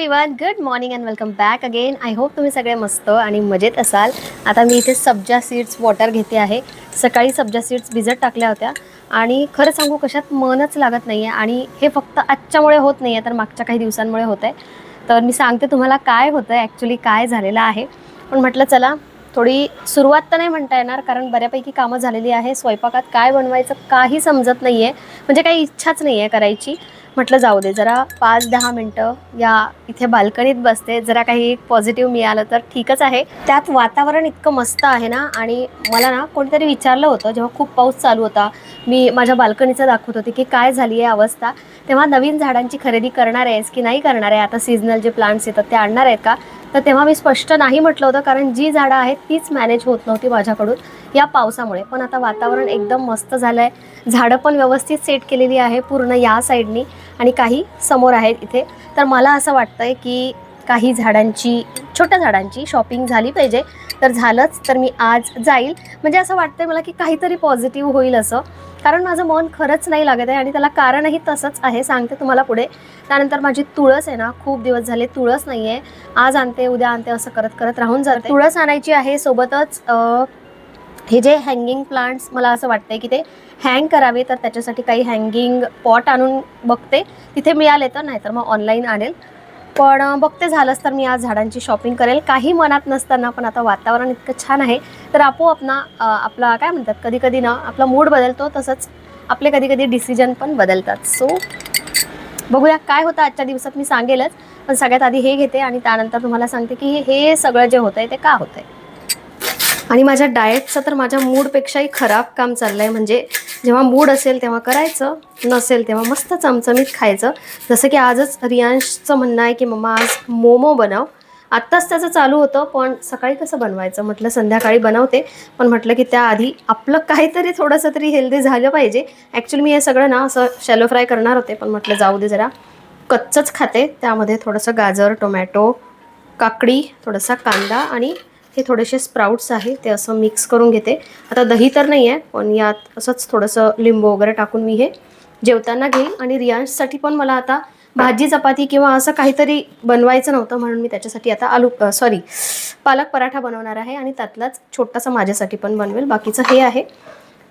Everyone, good morning and welcome back again. I hope तुम्ही सगळे मस्त आणि मजेत असाल. आता मी इथे सब्जा सीड्स वॉटर घेते आहे. सकाळी सब्जा सीड्स भिजत टाकल्या होत्या आणि खरं सांगू कशात मनच लागत नाही आहे आणि हे फक्त आजच्यामुळे होत नाही आहे तर मागच्या काही दिवसांमुळे होत आहे. तर मी सांगते तुम्हाला काय होतं आहे, ॲक्च्युली काय झालेलं आहे. पण म्हटलं चला थोडी सुरुवात तर नाही म्हणता येणार कारण बऱ्यापैकी कामं झालेली आहे. स्वयंपाकात काय बनवायचं काही समजत नाही आहे, म्हणजे काही इच्छाच नाही आहे करायची. म्हटलं जाऊ दे, जरा 5-10 मिनटं या इथे बाल्कनीत बसते, जरा काही पॉझिटिव्ह मिळालं तर ठीकच आहे. त्यात वातावरण इतकं मस्त आहे ना. आणि मला ना कोणीतरी विचारलं होतं जेव्हा खूप पाऊस चालू होता, मी माझ्या बाल्कनीचं दाखवत होते की काय झाली आहे अवस्था, तेव्हा नवीन झाडांची खरेदी करणार आहेस की नाही करणार आहे, आता सीझनल जे प्लांट्स येतात ते आणणार आहेत का. तर तेव्हा मी स्पष्ट नाही म्हटलं होतं कारण जी झाडं आहेत तीच मॅनेज होत नव्हती माझ्याकडून या पावसामुळे. पण आता वातावरण एकदम मस्त झालं आहे, झाडं पण व्यवस्थित सेट केलेली आहे पूर्ण या साईडनी आणि काही समोर आहेत इथे. तर मला असं वाटतंय की काही झाडांची, छोट्या झाडांची शॉपिंग झाली पाहिजे. तर झालंच तर मी आज जाईल, म्हणजे असं वाटतंय मला की काहीतरी पॉझिटिव्ह होईल असं. कारण माझं मन खरंच नाही लागत आहे आणि त्याला कारणही तसंच आहे, सांगते तुम्हाला पुढे. त्यानंतर माझी तुळस आहे ना, खूप दिवस झाले तुळस नाही आहे, आज आणते उद्या आणते असं करत करत राहून जाते. तुळस आणायची आहे. सोबतच हे जे हँगिंग प्लांट्स मला असं वाटतंय की ते हँग करावे, तर त्याच्यासाठी काही हँगिंग पॉट आणून बघते, तिथे मिळाले तर, नाहीतर मग ऑनलाईन आणेल. पण बघते झालंच तर मी आज झाडांची शॉपिंग करेल, काही मनात नसताना. पण आता वातावरण इतकं छान आहे तर आपोआप ना आपला काय म्हणतात, कधी कधी ना आपला मूड बदलतो, तसंच आपले कधी कधी डिसिजन पण बदलतात. सो बघूया काय होतं आजच्या दिवसात, मी सांगेलच. पण सगळ्यात आधी हे घेते आणि त्यानंतर तुम्हाला सांगते की हे सगळं जे होतं आहे ते का होतं आहे. आणि माझ्या डाएटचं तर माझ्या मूडपेक्षाही खराब काम चाललं आहे. म्हणजे जेव्हा मूड असेल तेव्हा करायचं, नसेल तेव्हा मस्त चमचमीत खायचं. जसं की आजच रियांशचं म्हणणं आहे की मम्मा आज मोमो बनव. आत्ताच त्याचं चालू होतं, पण सकाळी कसं बनवायचं म्हटलं संध्याकाळी बनवते. पण म्हटलं की त्याआधी आपलं काहीतरी थोडंसं तरी हेल्दी झालं पाहिजे. ॲक्च्युली मी हे सगळं ना असं शॅलो फ्राय करणार होते, पण म्हटलं जाऊ दे, जरा कच्चंच खाते. त्यामध्ये थोडंसं गाजर, टोमॅटो, काकडी, थोडासा कांदा आणि हे थोडेसे स्प्राउट्स आहे ते असं मिक्स करून घेते. आता दही तर नाही आहे, पण यात असंच थोडंसं लिंबू वगैरे टाकून मी हे जेवताना घेईन. आणि रियांशसाठी पण मला आता भाजी चपाती किंवा असं काहीतरी बनवायचं नव्हतं, म्हणून मी त्याच्यासाठी आता पालक पराठा बनवणार आहे आणि त्यातलाच छोटासा माझ्यासाठी पण बनवेल. बाकीचं हे आहे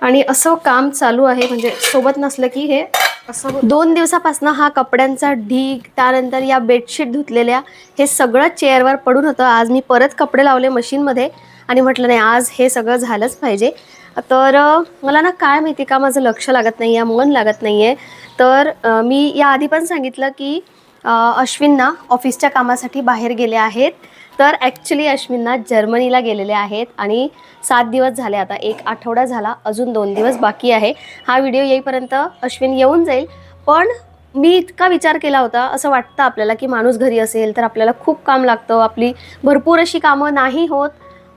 आणि असं काम चालू आहे. म्हणजे सोबत नसलं की हे असं 2 दिवसापासून हा कपड्यांचा ढीग, त्यानंतर या बेडशीट धुतलेल्या, हे सगळं चेअरवर पडून होतं. आज मी परत कपडे लावले मशीनमध्ये आणि म्हटलं नाही आज हे सगळं झालंच पाहिजे. तर मला ना काय माहिती का माझं लक्ष लागत नाही आहे, मन लागत नाही आहे. तर मी याआधी पण सांगितलं की अश्विन ना ऑफिसच्या कामासाठी बाहेर गेले आहेत. तर ॲक्च्युली अश्विन ना जर्मनीला गेलेले आहेत आणि 7 दिवस झाले, आता 1 आठवडा झाला, अजून 2 दिवस बाकी आहे. हा व्हिडिओ येईपर्यंत अश्विन येऊन जाईल. पण मी इतका विचार केला होता, असं वाटतं आपल्याला की माणूस घरी असेल तर आपल्याला खूप काम लागतं, आपली भरपूर अशी कामं नाही होत.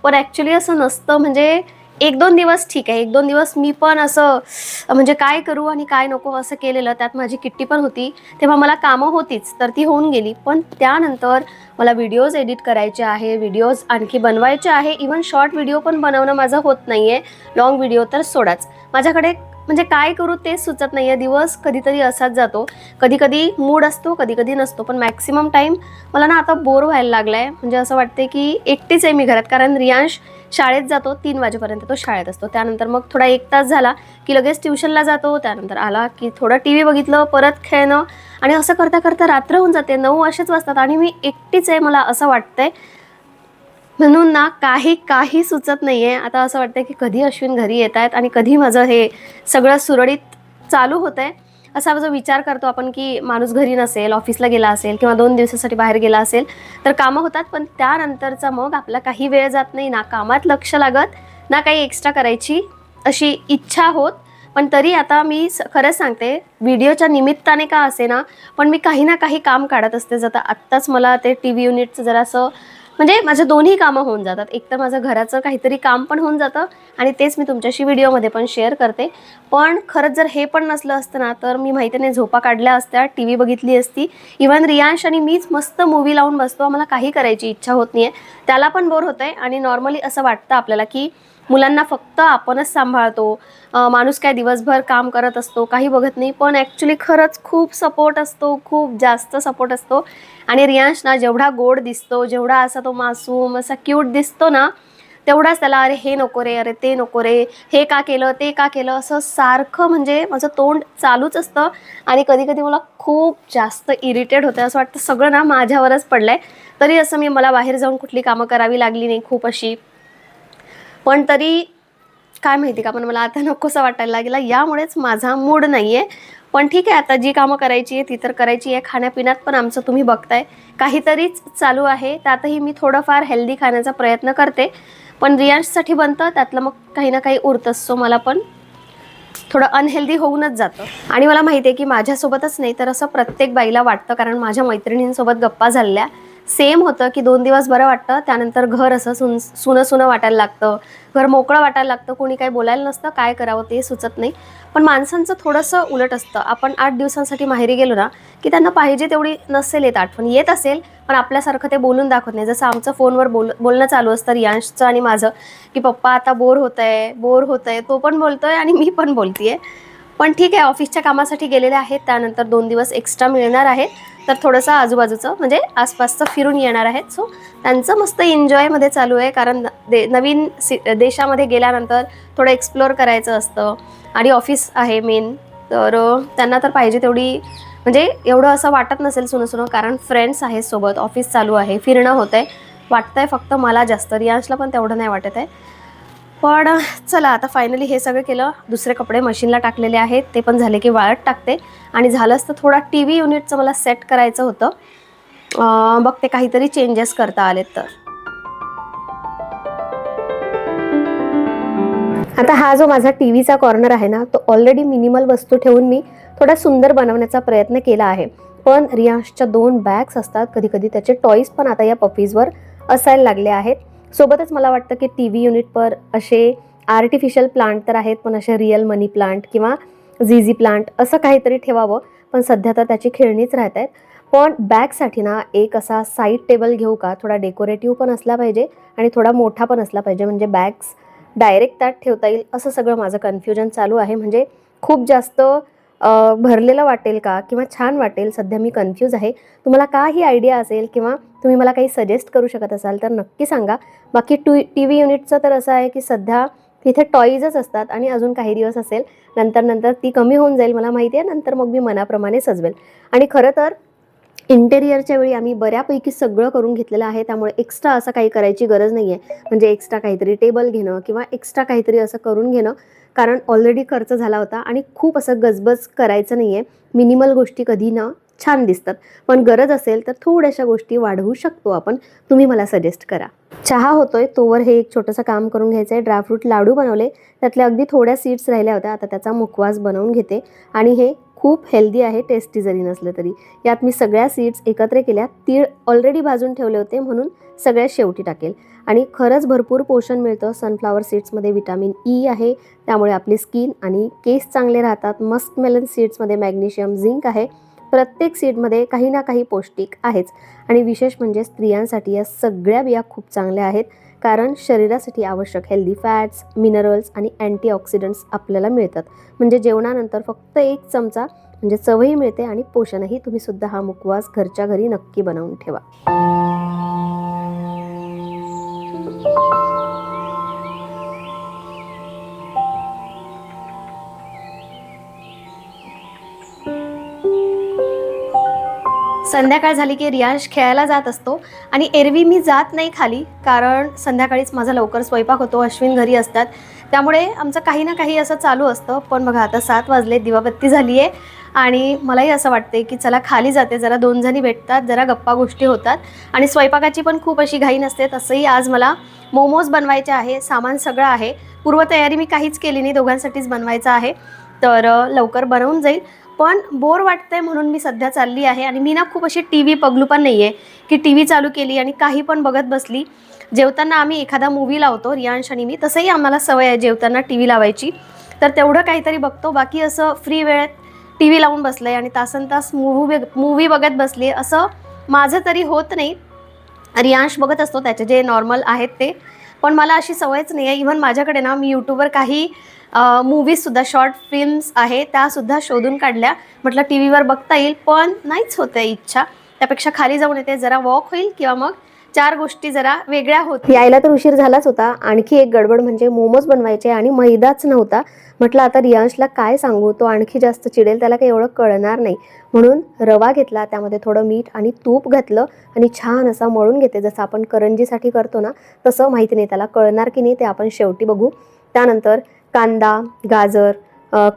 पण ॲक्च्युली असं नसतं. म्हणजे 1-2 दिवस ठीक आहे, 1-2 दिवस मी पण असं म्हणजे काय करू आणि काय नको असं केलेलं. त्यात माझी किट्टी पण होती, तेव्हा मला कामं होतीच तर ती होऊन गेली. पण त्यानंतर मला व्हिडिओज एडिट करायचे आहे, व्हिडिओज आणखी बनवायचे आहे. इवन शॉर्ट व्हिडिओ पण बनवणं माझं होत नाही आहे, लाँग व्हिडिओ तर सोडाच. माझ्याकडे म्हणजे काय करू तेच सुचत नाही आहे. दिवस कधीतरी असाच जातो, कधी कधी मूड असतो, कधी कधी नसतो. पण मॅक्सिमम टाईम मला ना आता बोर व्हायला लागला आहे. म्हणजे असं वाटते की एकटीच आहे मी घरात, कारण रियांश शाळेत जातो 3 वाजेपर्यंत, तो शाळेत असतो. त्यानंतर मग थोडा 1 तास झाला की लगेच ट्युशनला जातो. त्यानंतर आला की थोडं टी व्ही बघितलं, परत खेळणं, आणि असं करता करता रात्र होऊन जाते, 9 असेच वाजतात आणि मी एकटीच आहे मला असं वाटतंय. म्हणून ना काही सुचत नाही आहे. आता असं वाटतं की कधी अश्विन घरी येत आहेत आणि कधी माझं हे सगळं सुरळीत चालू होतं आहे. असा जो विचार करतो आपण की माणूस घरी नसेल, ऑफिसला गेला असेल किंवा 2 दिवसासाठी बाहेर गेला असेल तर कामं होतात. पण त्यानंतरचा मग आपला काही वेळ जात नाही, ना कामात लक्ष लागत, ना काही एक्स्ट्रा करायची अशी इच्छा होत. पण तरी आता मी खरंच सांगते, व्हिडिओच्या निमित्ताने का असे ना, पण मी काही ना काही काम काढत असते. जर आत्ताच मला ते टी व्ही युनिटचं जरासं, म्हणजे माझे दोन्ही कामं होऊन जातात. एक तर माझं घराचं काहीतरी काम पण होऊन जातं आणि तेच मी तुमच्याशी व्हिडिओमध्ये पण शेअर करते. पण खरंच जर हे पण नसलं असतं ना, तर मी माहिती नाही झोपा काढल्या असत्या, टी व्ही बघितली असती. इवन रियांश आणि मीच मस्त मूवी लावून बसतो, आम्हाला काही करायची इच्छा होत नाही आहे, त्याला पण बोर होतं आहे. आणि नॉर्मली असं वाटतं आपल्याला की मुलांना फक्त आपणच सांभाळतो, माणूस काय दिवसभर काम करत असतो, काही बघत नाही, पण ॲक्च्युली खरंच खूप सपोर्ट असतो, खूप जास्त सपोर्ट असतो. आणि रियांश ना जेवढा गोड दिसतो, जेवढा असा तो मासूम असा क्यूट दिसतो ना, तेवढाच त्याला अरे हे नको रे, अरे ते नको रे, हे का केलं, ते का केलं, असं सारखं म्हणजे माझं तोंड चालूच असतं. आणि कधी कधी मला खूप जास्त इरिटेट होतं, असं वाटतं सगळं ना माझ्यावरच पडलंय. तरी असं मला बाहेर जाऊन कुठली कामं करावी लागली नाही खूप अशी, पण तरी काय माहिती का, पण मला आता नकोसं वाटायला लागला, यामुळेच माझा मूड नाहीये. पण ठीक आहे, आता जी कामं करायची आहे ती तर करायची आहे. खाण्यापिण्यात पण आमचं तुम्ही बघताय काहीतरीच चालू आहे, त्यातही मी थोडंफार हेल्दी खाण्याचा प्रयत्न करते. पण रियांशसाठी बनतं त्यातलं मग काही ना काही उरतंच, सो मला पण थोडं अनहेल्दी होऊनच जातं. आणि मला माहिती आहे की माझ्यासोबतच नाही तर असं प्रत्येक बाईला वाटतं, कारण माझ्या मैत्रिणींसोबत गप्पा झाल्या सेम होतं की 2 दिवस बरं वाटतं, त्यानंतर घर असं सुनं सुनं वाटायला लागतं, घर मोकळं वाटायला लागतं, कोणी काही बोलायला नसतं, काय करावं ते सुचत नाही. पण माणसांचं थोडंसं उलट असतं, आपण 8 दिवसांसाठी माहेरी गेलो ना की त्यांना पाहिजे तेवढी नसेल येत आठवण, येत असेल पण आपल्यासारखं ते बोलून दाखवत नाही. जसं आमचं फोनवर बोलणं चालू असतं रियांशचं आणि माझं, की पप्पा आता बोर होत आहे, तो पण बोलतोय आणि मी पण बोलतीये. पण ठीक आहे, ऑफिसच्या कामासाठी गेलेले आहेत, त्यानंतर 2 दिवस एक्स्ट्रा मिळणार आहेत, तर थोडंसं आजूबाजूचं म्हणजे आसपासचं फिरून येणार आहेत. सो त्यांचं मस्त एन्जॉयमध्ये चालू आहे, कारण नवीन देशामध्ये गेल्यानंतर थोडं एक्सप्लोअर करायचं असतं आणि ऑफिस आहे मेन. तर त्यांना तर पाहिजे तेवढी म्हणजे एवढं असं वाटत नसेल सुनं सुनं, कारण फ्रेंड्स आहेत सोबत, ऑफिस चालू आहे, फिरणं होतं आहे. वाटतंय फक्त मला जास्त, रियांशला पण तेवढं नाही वाटत आहे. पण चला आता फायनली हे सगळं केलं, दुसरे कपडे मशीनला टाकलेले आहेत, ते पण झाले की वाळत टाकते. आणि झालंच तर थोडा टी व्ही युनिटचं मला सेट करायचं होतं, बघते काहीतरी चेंजेस करता आलेत तर. आता हा जो माझा टी व्हीचा कॉर्नर आहे ना, तो ऑलरेडी मिनिमल वस्तू ठेवून मी थोडा सुंदर बनवण्याचा प्रयत्न केला आहे. पण रियांशच्या 2 बॅग्स असतात, कधी कधी त्याचे टॉईज पण आता या पपीजवर असायला लागले आहेत. सोबतच मला वाटतं की टी व्ही युनिटवर असे आर्टिफिशियल प्लांट तर आहेत, पण असे रिअल मनी प्लांट किंवा झीझी प्लांट असं काहीतरी ठेवावं. पण सध्या तर त्याची खेळणीच राहत आहेत. पण बॅगसाठी ना एक असा साईड टेबल घेऊ का, थोडा डेकोरेटिव्ह पण असला पाहिजे आणि थोडा मोठा पण असला पाहिजे, म्हणजे बॅग्स डायरेक्ट त्यात ठेवता येईल, असं सगळं माझं कन्फ्युजन चालू आहे. म्हणजे खूप जास्त भरलेलं वाटेल का किंवा छान वाटेल, सध्या मी कन्फ्यूज आहे. तुम्हाला काही आयडिया असेल किंवा तुम्ही मला काही सजेस्ट करू शकत असाल तर नक्की सांगा. बाकी टी व्ही युनिटचं तर असं आहे की सध्या तिथे टॉईजच असतात आणि अजून काही दिवस असेल, नंतर ती कमी होऊन जाईल मला माहिती आहे, नंतर मग मी मनाप्रमाणे सजवेल. आणि खरं तर इंटेरियरच्या वेळी आम्ही बऱ्यापैकी सगळं करून घेतलेलं आहे, त्यामुळे एक्स्ट्रा असं काही करायची गरज नाही आहे. म्हणजे एक्स्ट्रा काहीतरी टेबल घेणं किंवा एक्स्ट्रा काहीतरी असं करून घेणं, कारण ऑलरेडी खर्च झाला होता आणि खूप असं गजबज करायचं नाही आहे. मिनिमल गोष्टी कधी ना छान दिसतात, पण गरज असेल तर थोड्याशा गोष्टी वाढवू शकतो आपण. तुम्ही मला सजेस्ट करा. चहा होतोय तोवर हे एक छोटंसं काम करून घ्यायचं आहे. ड्रायफ्रूट लाडू बनवले, त्यातले अगदी थोड्या सीड्स राहिल्या होत्या, आता त्याचा मुखवास बनवून घेते. आणि हे खूप हेल्दी आहे, टेस्टी जरी नसलं तरी. यात मी सगळ्या सीड्स एकत्र केल्या, तीळ ऑलरेडी भाजून ठेवले होते म्हणून सगळ्यात शेवटी टाकेल. आणि खरंच भरपूर पोषण मिळतं सनफ्लावर सीड्समध्ये, विटामिन ई आहे, त्यामुळे आपली स्किन आणि केस चांगले राहतात. मस्कमेलन सीड्समध्ये मॅग्नेशियम, झिंक आहे. प्रत्येक सीडमध्ये काही ना काही पौष्टिक आहेच. आणि विशेष म्हणजे स्त्रियांसाठी या सगळ्या बिया खूप चांगल्या आहेत, कारण शरीरासाठी आवश्यक हेल्दी फॅट्स, मिनरल्स आणि अँटीऑक्सिडंट्स आपल्याला मिळतात. म्हणजे जेवणानंतर फक्त 1 चमचा, म्हणजे चवही मिळते आणि पोषणही. तुम्ही सुद्धा हा मुखवास घरच्या घरी नक्की बनवून ठेवा. संध्याकाळ झाली की रियांश खेळायला जात असतो आणि एरवी मी जात नाही खाली, कारण संध्याकाळीच माझा लवकर स्वयंपाक होतो, अश्विन घरी असतात, त्यामुळे आमचं काही ना काही असं चालू असतं. पण बघा आता 7 वाजले, दिवाबत्ती झाली आहे आणि मलाही असं वाटते की चला खाली जाते, जरा 2 जणी भेटतात, जरा गप्पा गोष्टी होतात आणि स्वयंपाकाची पण खूप अशी घाई नसते. तसंही आज मला मोमोज बनवायचे आहे, सामान सगळं आहे, पूर्वतयारी मी काहीच केली नाही, दोघांसाठीच बनवायचं आहे, तर लवकर बनवून जाईल. पण बोर वाटतंय म्हणून मी सध्या चालली आहे. आणि मी ना खूप अशी टी व्ही पगलू पण नाही आहे की टी व्ही चालू केली आणि काही पण बघत बसली. जेवताना आम्ही एखादा मूवी लावतो रियांश आणि मी, तसंही आम्हाला सवय आहे जेवताना टी व्ही लावायची, तर तेवढं काहीतरी बघतो. बाकी असं फ्री वेळेत टी व्ही लावून बसलं आहे आणि तासनतास मूवी बघत बसली असं माझं तरी होत नाही. रियांश बघत असतो त्याचे जे नॉर्मल आहेत ते, पण मला अशी सवयच नाही आहे. इव्हन माझ्याकडे ना मी यूट्यूबवर काही मूवीजसुद्धा शॉर्ट फिल्म्स आहे त्यासुद्धा शोधून काढल्या. म्हटलं टी व्हीवर बघता येईल, पण नाहीच होते इच्छा. त्यापेक्षा खाली जाऊन येते, जरा वॉक होईल किंवा मग 4 गोष्टी जरा वेगळ्या होत. यायला तर उशीर झालाच होता. आणखी एक गडबड म्हणजे मोमोज बनवायचे आणि मैदाच नव्हता. म्हटलं आता रियांशला काय सांगू, तो आणखी जास्त चिडेल, त्याला काही एवढं कळणार नाही. म्हणून रवा घेतला, त्यामध्ये थोडं मीठ आणि तूप घातलं आणि छान असा मळून घेते. जसं आपण करंजीसाठी करतो ना तसं. माहिती नाही त्याला कळणार की नाही ते आपण शेवटी बघू. त्यानंतर कांदा, गाजर,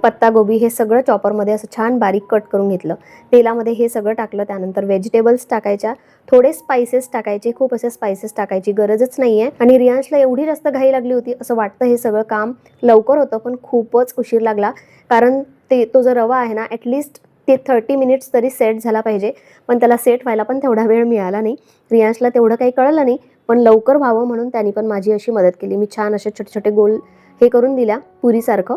पत्तागोबी हे सगळं चॉपरमध्ये असं छान बारीक कट करून घेतलं. तेलामध्ये हे सगळं टाकलं. त्यानंतर व्हेजिटेबल्स टाकायच्या, थोडे स्पाइसेस टाकायचे, खूप असे स्पाइसेस टाकायची गरजच नाही आहे. आणि रियांशला एवढी जास्त घाई लागली होती, असं वाटतं हे सगळं काम लवकर होतं पण खूपच उशीर लागला. कारण तो जो रवा आहे ना ॲटलिस्ट ते 30 मिनिट्स तरी सेट झाला पाहिजे, पण त्याला सेट व्हायला पण तेवढा वेळ मिळाला नाही. रियांशला तेवढं काही कळलं नाही, पण लवकर व्हावं म्हणून त्यांनी पण माझी अशी मदत केली. मी छान असे छोटे छोटे गोल हे करून दिल्या पुरीसारखं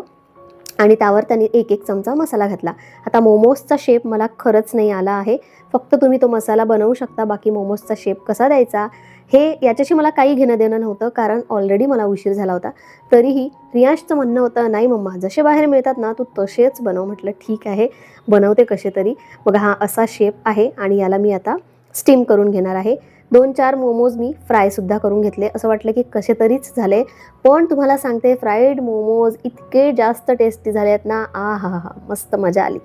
आणि त्यावर त्यांनी एक एक चमचा मसाला घातला. आता मोमोजचा शेप मला खरंच नाही आला आहे. फक्त तुम्ही तो मसाला बनवू शकता, बाकी मोमोजचा शेप कसा द्यायचा हे याच्याशी मला काही घेणं देणं नव्हतं, कारण ऑलरेडी मला उशीर झाला होता. तरीही रियांशचं म्हणणं होतं, नाही मम्मा जसे बाहेर मिळतात ना तू तसेच बनव. म्हटलं ठीक आहे, बनवते कसे तरी. बघा हा असा शेप आहे आणि याला मी आता स्टीम करून घेणार आहे. 2-4 मोमोज मी फ्रायसुद्धा करून घेतले. असं वाटलं की कसे तरीच झाले, पण तुम्हाला सांगते फ्राईड मोमोज इतके जास्त टेस्टी झाले आहेत ना, आ हा हा, मस्त मजा आली.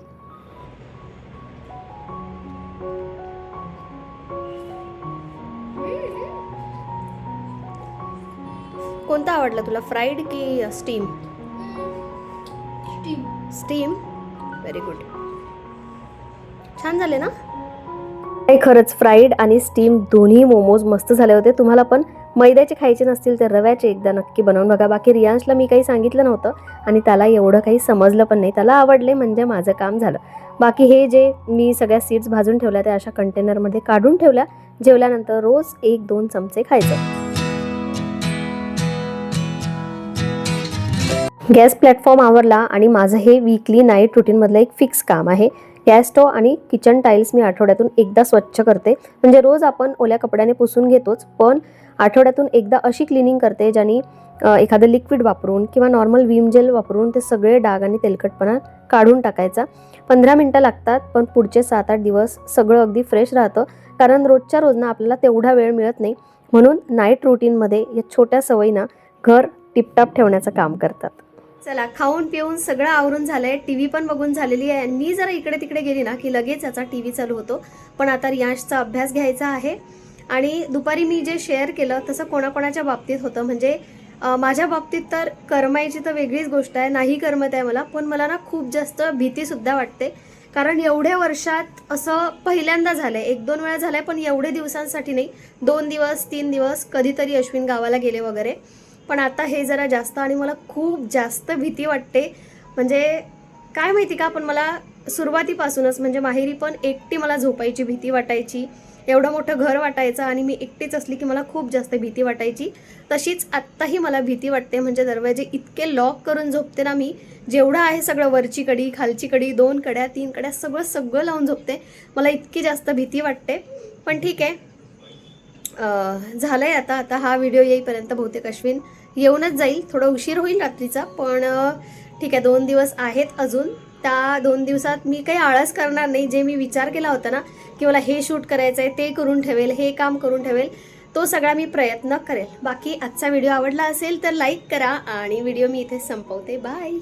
कोणता आवडला तुला, फ्राईड की स्टीम? स्टीम. व्हेरी गुड, छान झाले ना. खरंच फ्राईड आणि स्टीम दोन्ही मोमोज मस्त झाले होते. तुम्हाला पण मैद्याचे खायचे नसतील तर रव्याचे एकदा नक्की बनवून बघा. बाकी रियांशला मी काही सांगितलं नव्हतं आणि त्याला एवढं काही समजलं पण नाही. त्याला आवडले म्हणजे माझं काम झालं. बाकी हे जे मी सगळ्या सीड्स भाजून ठेवल्या त्या अशा कंटेनरमध्ये काढून ठेवल्या. जेवल्यानंतर रोज 1-2 चमचे खायचं. गॅस प्लॅटफॉर्म आवरला आणि माझं हे वीकली नाईट रुटीनमधलं एक फिक्स काम आहे. गॅस स्टोव्ह आणि किचन टाईल्स मी आठवड्यातून एकदा स्वच्छ करते. म्हणजे रोज आपण ओल्या कपड्याने पुसून घेतोच, पण आठवड्यातून एकदा अशी क्लिनिंग करते ज्यानी एखादं लिक्विड वापरून किंवा नॉर्मल विम जेल वापरून ते सगळे डाग आणि तेलकटपणा काढून टाकायचा. 15 मिनटं लागतात, पण पुढचे 7-8 दिवस सगळं अगदी फ्रेश राहतं. कारण रोजच्या रोज ना आपल्याला तेवढा वेळ मिळत नाही. म्हणून नाईट रुटीनमध्ये या छोट्या सवयीना घर टिपटाप ठेवण्याचं काम करतात. चला, खाऊन पिऊन सगळं आवरून झालंय. टीव्ही पण बघून झालेली आहे. मी जरा इकडे तिकडे गेली ना की लगेच याचा टीव्ही चालू होतो. पण आता रियांशचा अभ्यास घ्यायचा आहे. आणि दुपारी मी जे शेअर केलं तसं कोणाकोणाच्या बाबतीत होतं. म्हणजे माझ्या बाबतीत तर करमायची तर वेगळीच गोष्ट आहे, नाही करमत आहे मला. पण मला ना खूप जास्त भीतीसुद्धा वाटते, कारण एवढ्या वर्षात असं पहिल्यांदा झालंय. 1-2 वेळा झालंय, पण एवढे दिवसांसाठी नाही. 2 दिवस 3 दिवस कधीतरी अश्विन गावाला गेले वगैरे. पण आता हे जरा जास्त आणि मला खूप जास्त भीती वाटते. म्हणजे काय माहिती का, पण मला सुरुवातीपासूनच म्हणजे माहेरी पण एकटी मला झोपायची भीती वाटायची. एवढं मोठं घर वाटायचं आणि मी एकटीच असली की मला खूप जास्त भीती वाटायची. तशीच आत्ताही मला भीती वाटते. म्हणजे दरवाजे इतके लॉक करून झोपते ना मी. जेवढं आहे सगळं, वरची कडी, खालची कडी, 2 कड्या 3 कड्या सगळं लावून झोपते. मला इतकी जास्त भीती वाटते. पण ठीक आहे, झालंय आता हा व्हिडिओ येईपर्यंत बहुतेक अश्विन येऊनच जाईल. थोडा उशीर होईल रात्रीचा, पण ठीक आहे. 2 दिवस आहेत अजून. त्या 2 दिवसात मी काही आळस करणार नाही. जे मी विचार केला होता ना की मला हे शूट करायचं आहे, ते करून ठेवेल, हे काम करून ठेवेल, तो सगळा मी प्रयत्न करेल. बाकी आजचा व्हिडिओ आवडला असेल तर लाईक करा आणि व्हिडिओ मी इथे संपवते. बाय.